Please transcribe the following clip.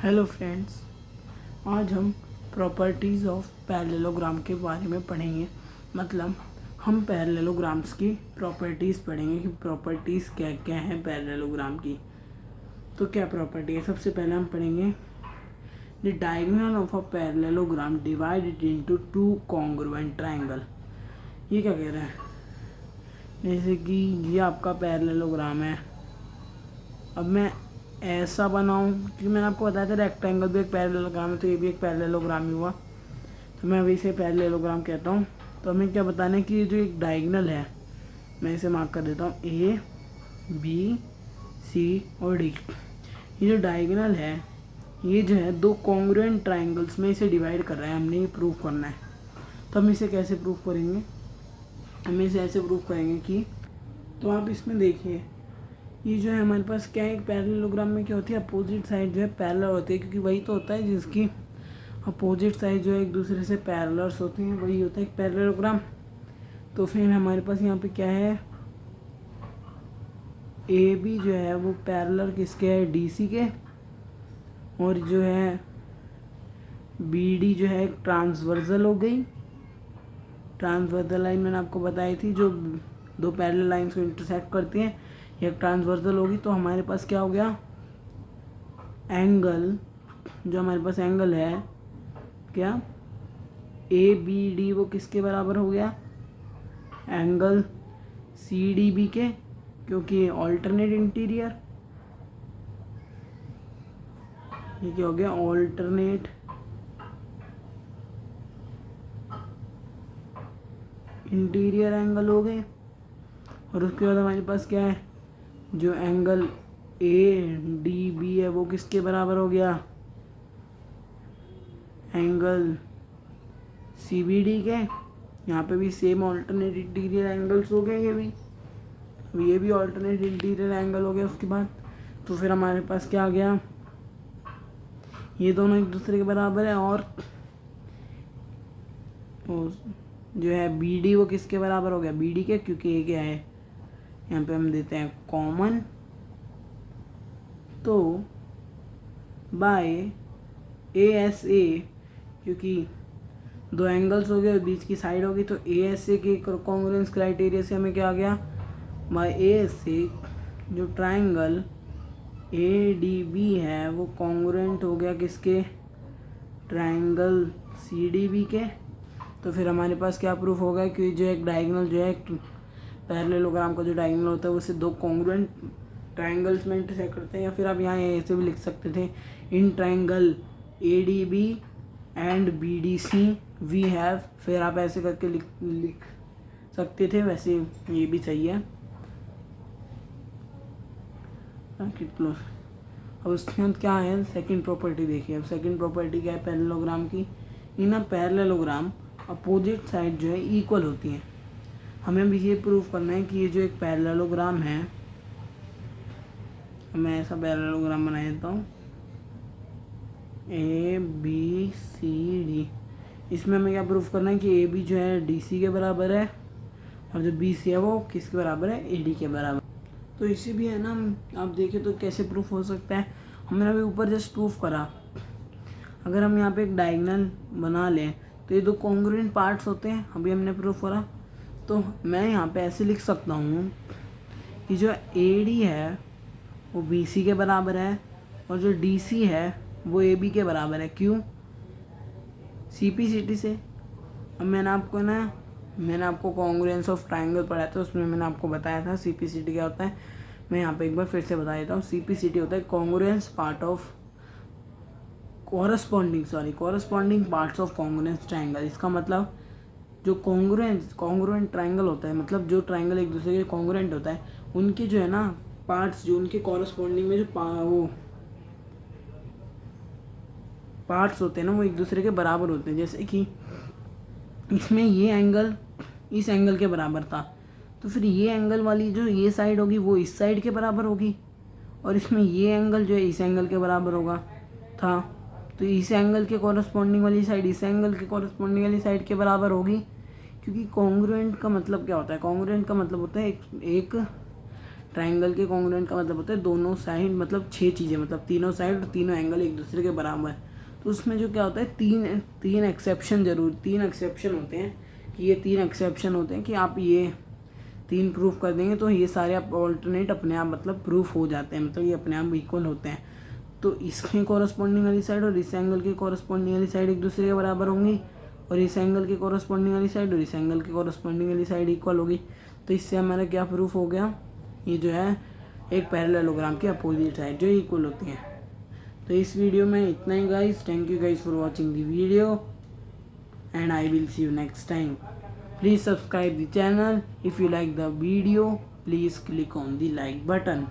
Hello friends, आज हम properties of parallelogram के बारे में पढ़ेंगे। मतलब हम पैरेललोग्राम्स की प्रॉपर्टीज़ पढ़ेंगे कि प्रॉपर्टीज़ क्या क्या हैं पैरेललोग्राम की। तो क्या प्रॉपर्टी है? सबसे पहले हम पढ़ेंगे the diagonal of a parallelogram divided into two congruent triangle. ये क्या कह रहा है? जैसे कि ये आपका पैरेललोग्राम है। अब मैं ऐसा बनाऊं, क्योंकि मैंने आपको बताया था रेक्टेंगल भी एक पैरेललोग्राम है, तो ये भी एक पैरेललोग्राम ही हुआ। तो मैं अभी इसे पैरेललोग्राम कहता हूँ। तो हमें क्या बताना है कि ये जो एक डायगोनल है, मैं इसे मार्क कर देता हूँ ए, बी, सी और डी। ये जो डायगोनल है, ये जो है दो कॉन्ग्रुएंट ट्राइंगल्स में इसे डिवाइड कर रहा है। हमने ये प्रूव करना है। तो हम इसे कैसे प्रूव करेंगे? हम इसे ऐसे प्रूव करेंगे कि, तो आप इसमें देखिए, ये जो है हमारे पास क्या है, एक पैरेललोग्राम में क्या होती है, अपोजिट साइड जो है पैरेलल होती है, क्योंकि वही तो होता है जिसकी अपोजिट साइड जो है एक दूसरे से पैरेलल्स होती हैं, वही होता है एक पैरेललोग्राम। तो फिर हमारे पास यहाँ पे क्या है, ए बी जो है वो पैरेलल किसके है, डी सी के, और जो है बी डी जो है एक ट्रांसवर्सल हो गई। ट्रांसवर्सल लाइन मैंने आपको बताई थी, जो दो पैरेलल लाइंस को इंटरसेक्ट करती हैं, एक ट्रांसवर्सल होगी। तो हमारे पास क्या हो गया, एंगल, जो हमारे पास एंगल है क्या, ए बी डी, वो किसके बराबर हो गया, एंगल सी डी बी के, क्योंकि ऑल्टरनेट इंटीरियर। ये क्या हो गया, ऑल्टरनेट इंटीरियर एंगल हो गए। और उसके बाद हमारे पास क्या है, जो एंगल ए डी बी है वो किसके बराबर हो गया, एंगल सी बी डी के। यहाँ पे भी सेम ऑल्टरनेट इंटीरियर एंगल्स हो गए, ये भी ऑल्टरनेट इंटीरियर एंगल हो गया। उसके बाद तो फिर हमारे पास क्या आ गया, ये दोनों एक दूसरे के बराबर है। और जो है बी डी वो किसके बराबर हो गया, बी डी के, क्योंकि ये क्या है, यहाँ पे हम देते हैं कॉमन। तो बाय ए एस ए, क्योंकि दो एंगल्स हो गए, बीच की साइड होगी, तो ए एस ए के कॉन्ग्रुएंस क्राइटेरिया से हमें क्या आ गया, बाय ए एस ए जो ट्राइंगल ए डी बी है वो कॉन्ग्रुएंट हो गया किसके, ट्राइंगल सी डी बी के। तो फिर हमारे पास क्या प्रूफ होगा कि जो एक डायगोनल जो है पैरेललोग्राम का जो डायगोनल होता है उसे दो कॉन्ग्रुएंट ट्राइंगल्स में इंटरसेक्ट करते हैं। या फिर आप यहाँ ऐसे भी लिख सकते थे, in triangle A D B and B D C we have, फिर आप ऐसे करके लिख सकते थे। वैसे ये भी सही है। क्लोज। अब उसके बाद क्या है, सेकंड प्रॉपर्टी देखिए। अब सेकंड प्रॉपर्टी क्या है पैरेललोग्राम की, इन अ पैरेललोग्राम अपोजिट साइड जो है इक्वल होती हैं। हमें अभी ये प्रूव करना है कि ये जो एक पैरेललोग्राम है, मैं ऐसा पैरेललोग्राम बना देता हूँ ए बी सी डी। इसमें हमें क्या प्रूफ करना है कि ए बी जो है डी सी के बराबर है, और जो बी सी है वो किसके बराबर है, ए डी के बराबर। तो इसे भी है ना, आप देखें तो कैसे प्रूफ हो सकता है। हमने अभी ऊपर जस्ट प्रूफ करा, अगर हम यहाँ पे एक डायगोनल बना लें तो ये दो कॉन्ग्रुएंट पार्ट्स होते हैं, अभी हमने प्रूफ करा। तो मैं यहाँ पे ऐसे लिख सकता हूँ कि जो ए डी है वो बी सी के बराबर है, और जो डी सी है वो ए बी के बराबर है। क्यों? सी पी सी टी से। अब मैंने आपको कॉन्ग्रुएंस ऑफ ट्राइंगल पढ़ाया था, उसमें मैंने आपको बताया था सी पी सी टी क्या होता है। मैं यहाँ पे एक बार फिर से बता देता हूँ, सी पी सी टी होता है congruence part of corresponding parts of congruence triangle. इसका मतलब जो कॉन्ग्रुएंट ट्राइंगल होता है, मतलब जो ट्राइंगल एक दूसरे के कॉन्ग्रुएंट होता है, उनके जो है ना पार्ट्स, जो उनके कॉरस्पॉन्डिंग में जो वो पार्ट्स होते हैं ना, वो एक दूसरे के बराबर होते हैं। जैसे कि इसमें ये एंगल इस एंगल के बराबर था, तो फिर ये एंगल वाली जो ये साइड होगी वो इस साइड के बराबर होगी, और इसमें ये एंगल जो है इस एंगल के बराबर होगा था, तो इस एंगल के कॉरस्पॉन्डिंग वाली साइड इस एंगल के कॉरस्पॉन्डिंग वाली साइड के बराबर होगी। क्योंकि कॉन्ग्रुएंट का मतलब क्या होता है, कॉन्ग्रुएंट का मतलब होता है एक ट्राइंगल के कॉन्ग्रुएंट का मतलब होता है दोनों साइड मतलब 6 चीज़ें, मतलब तीनों साइड और तीनों एंगल एक दूसरे के बराबर। तो उसमें जो क्या होता है तीन एक्सेप्शन होते हैं कि ये 3 एक्सेप्शन होते हैं कि आप ये 3 प्रूफ कर देंगे तो ये सारे आप ऑल्टरनेट अपने आप मतलब प्रूफ हो जाते हैं, मतलब ये अपने आप इक्वल होते हैं। तो इसके कॉरस्पॉन्डिंग वाली साइड और इस एंगल के कॉरस्पॉन्डिंग वाली साइड एक दूसरे के बराबर होंगी, और इस एंगल के कॉरस्पॉन्डिंग वाली साइड और इस एंगल के कॉरस्पॉन्डिंग वाली साइड इक्वल होगी। तो इससे हमारा क्या प्रूफ हो गया, ये जो है एक पैरेललोग्राम की अपोजिट साइड जो इक्वल होती हैं। तो इस वीडियो में इतना ही guys, thank you guys for watching the video and I will see you next time. Please subscribe the channel. If you like the video, please click on the like button.